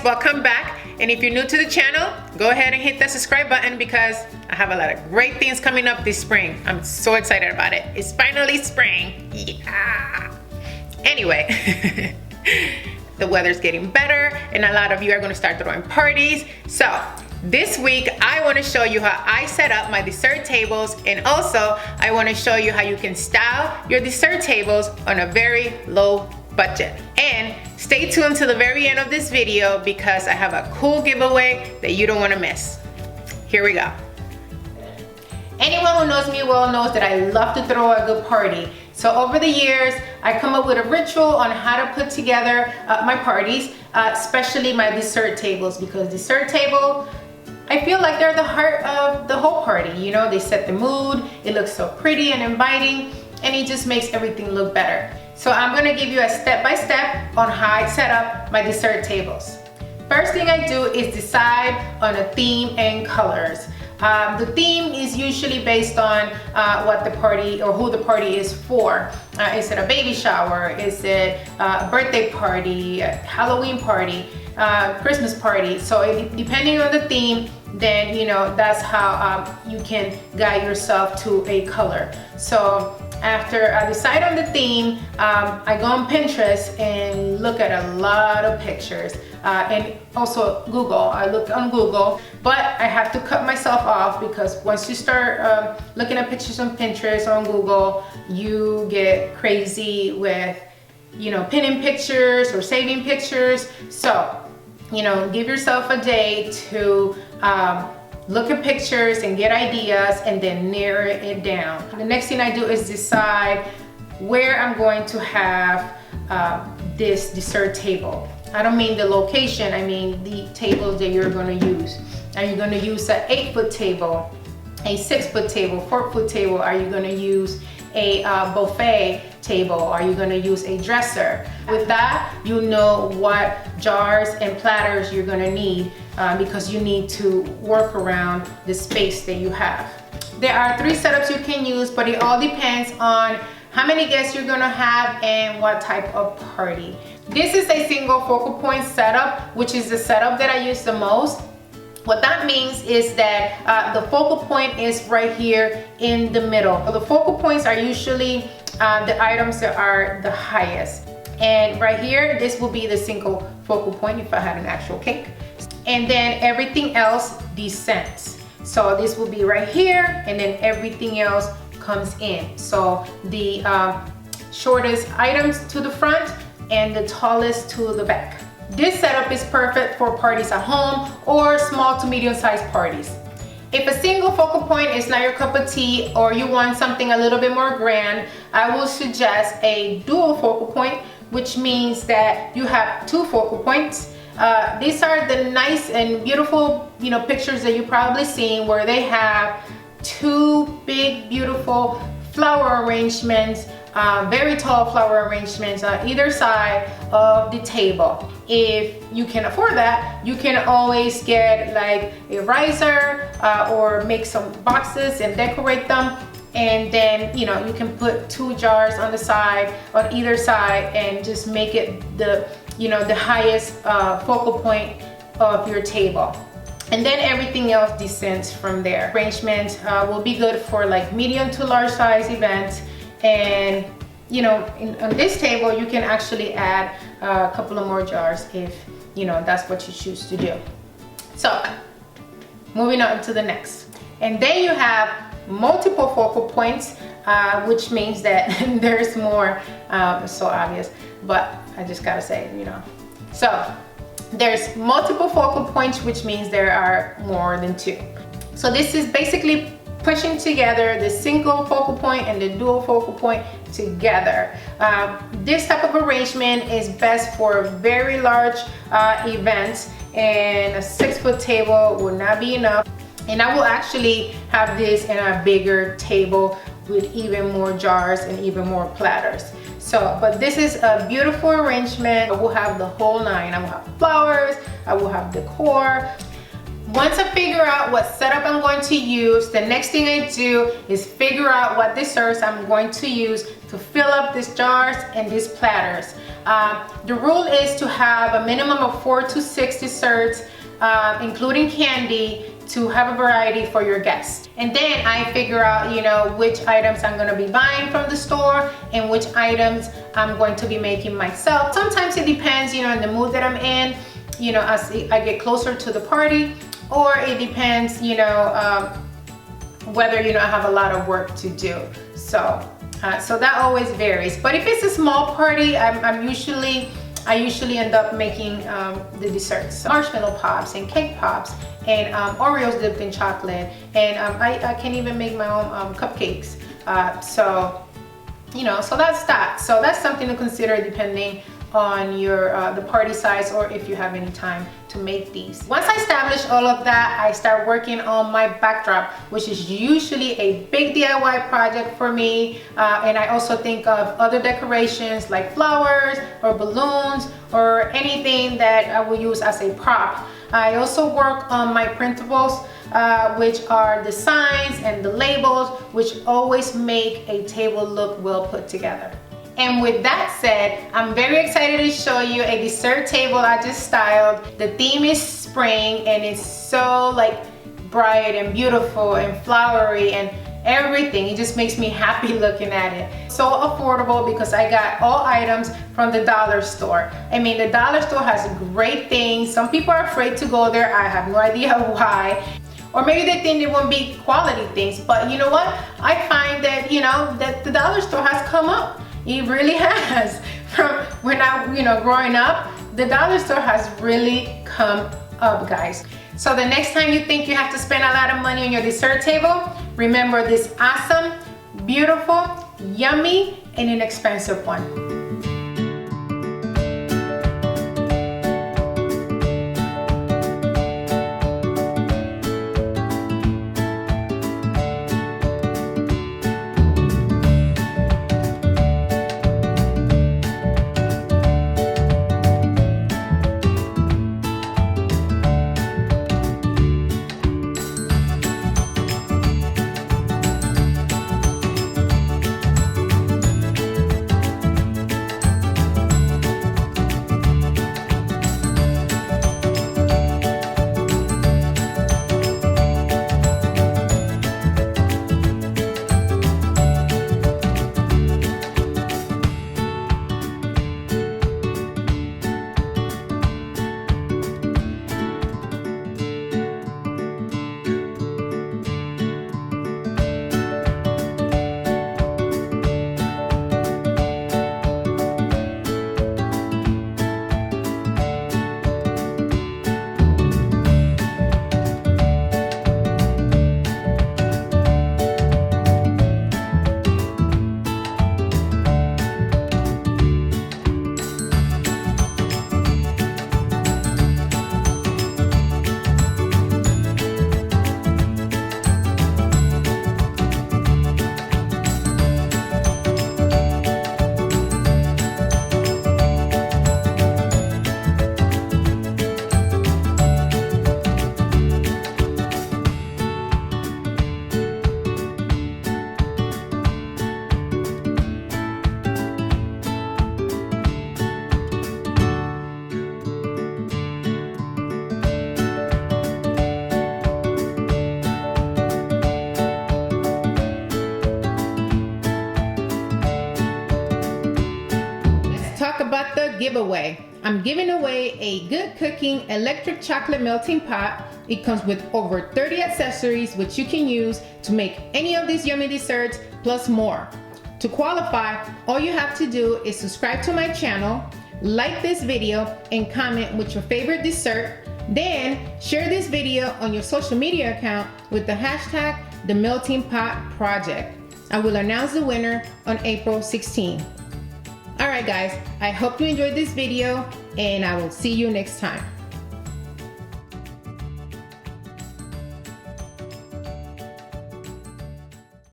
welcome back. And if you're new to the channel, go ahead and hit that subscribe button because I have a lot of great things coming up this spring. I'm so excited about it. It's finally spring. Yeah. Anyway, the weather's getting better and a lot of you are going to start throwing parties. So this week, I want to show you how I set up my dessert tables, and also I want to show you how you can style your dessert tables on a very low budget. And stay tuned to the very end of this video because I have a cool giveaway that you don't want to miss. Here we go. Anyone who knows me well knows that I love to throw a good party. So over the years, I come up with a ritual on how to put together my parties, especially my dessert tables, because dessert table, I feel like they're the heart of the whole party. You know, they set the mood, it looks so pretty and inviting, and it just makes everything look better. So I'm gonna give you a step-by-step on how I set up my dessert tables. First thing I do is decide on a theme and colors. The theme is usually based on what the party or who the party is for. Is it a baby shower? Is it a birthday party, a Halloween party, Christmas party? So depending on the theme, then you know that's how you can guide yourself to a color. So after I decide on the theme, I go on Pinterest and look at a lot of pictures, and also Google. I look on Google, but I have to cut myself off because once you start looking at pictures on Pinterest, on Google, you get crazy with, you know, pinning pictures or saving pictures. So, you know, give yourself a day to look at pictures and get ideas and then narrow it down. The next thing I do is decide where I'm going to have this dessert table. I don't mean the location, I mean the tables that you're going to use. Are you going to use an 8-foot table, a 6-foot table, 4-foot table? Are you going to use a buffet table? Are you going to use a dresser? With that, you know what jars and platters you're going to need because you need to work around the space that you have. There are 3 setups you can use, but it all depends on how many guests you're going to have and what type of party. This is a single focal point setup, which is the setup that I use the most. What that means is that the focal point is right here in the middle. The focal points are usually the items that are the highest. And right here, this will be the single focal point if I had an actual cake. And then everything else descends. So this will be right here, and then everything else comes in. So the shortest items to the front and the tallest to the back. This setup is perfect for parties at home or small to medium-sized parties. If a single focal point is not your cup of tea or you want something a little bit more grand, I will suggest a dual focal point, which means that you have 2 focal points. These are the nice and beautiful, you know, pictures that you've probably seen where they have 2 big, beautiful flower arrangements, very tall flower arrangements on either side of the table. If you can afford that, you can always get like a riser or make some boxes and decorate them, and then you know you can put 2 jars on the side, on either side, and just make it the, you know, the highest focal point of your table. And then everything else descends from there. Arrangement will be good for like medium to large size events. And you know, on this table, you can actually add a couple of more jars if, you know, that's what you choose to do. So, moving on to the next. And then you have multiple focal points, which means that there's more, it's so obvious, but I just gotta say, you know. So, there's multiple focal points, which means there are more than 2. So this is basically pushing together the single focal point and the dual focal point together. This type of arrangement is best for very large events, and a 6-foot table will not be enough. And I will actually have this in a bigger table with even more jars and even more platters. So, but this is a beautiful arrangement. I will have the whole 9. I will have flowers, I will have decor. Once I figure out what setup I'm going to use, the next thing I do is figure out what desserts I'm going to use to fill up these jars and these platters. The rule is to have a minimum of 4 to 6 desserts, including candy, to have a variety for your guests. And then I figure out, you know, which items I'm gonna be buying from the store and which items I'm going to be making myself. Sometimes it depends, you know, on the mood that I'm in, you know, as I get closer to the party, or it depends, you know, whether, you know, I have a lot of work to do. So that always varies. But if it's a small party, I usually end up making the desserts, so marshmallow pops and cake pops and Oreos dipped in chocolate, and I can even make my own cupcakes. So, you know, so that's that. So that's something to consider depending on your the party size, or if you have any time to make these. Once I establish all of that, I start working on my backdrop, which is usually a big DIY project for me. And I also think of other decorations like flowers or balloons or anything that I will use as a prop. I also work on my printables, which are the signs and the labels, which always make a table look well put together. And with that said, I'm very excited to show you a dessert table I just styled. The theme is spring, and it's so like bright and beautiful and flowery and everything. It just makes me happy looking at it. So affordable because I got all items from the dollar store. I mean, the dollar store has great things. Some people are afraid to go there. I have no idea why. Or maybe they think it won't be quality things, but you know what? I find that, you know, that the dollar store has come up. It really has. From when I, you know, growing up, the dollar store has really come up, guys. So the next time you think you have to spend a lot of money on your dessert table, remember this awesome, beautiful, yummy, and inexpensive one. About the giveaway. I'm giving away a Good Cooking electric chocolate melting pot. It comes with over 30 accessories which you can use to make any of these yummy desserts plus more. To qualify, all you have to do is subscribe to my channel, like this video, and comment with your favorite dessert. Then share this video on your social media account with the hashtag #TheMeltingPotProject. I will announce the winner on April 16. Alright guys, I hope you enjoyed this video, and I will see you next time.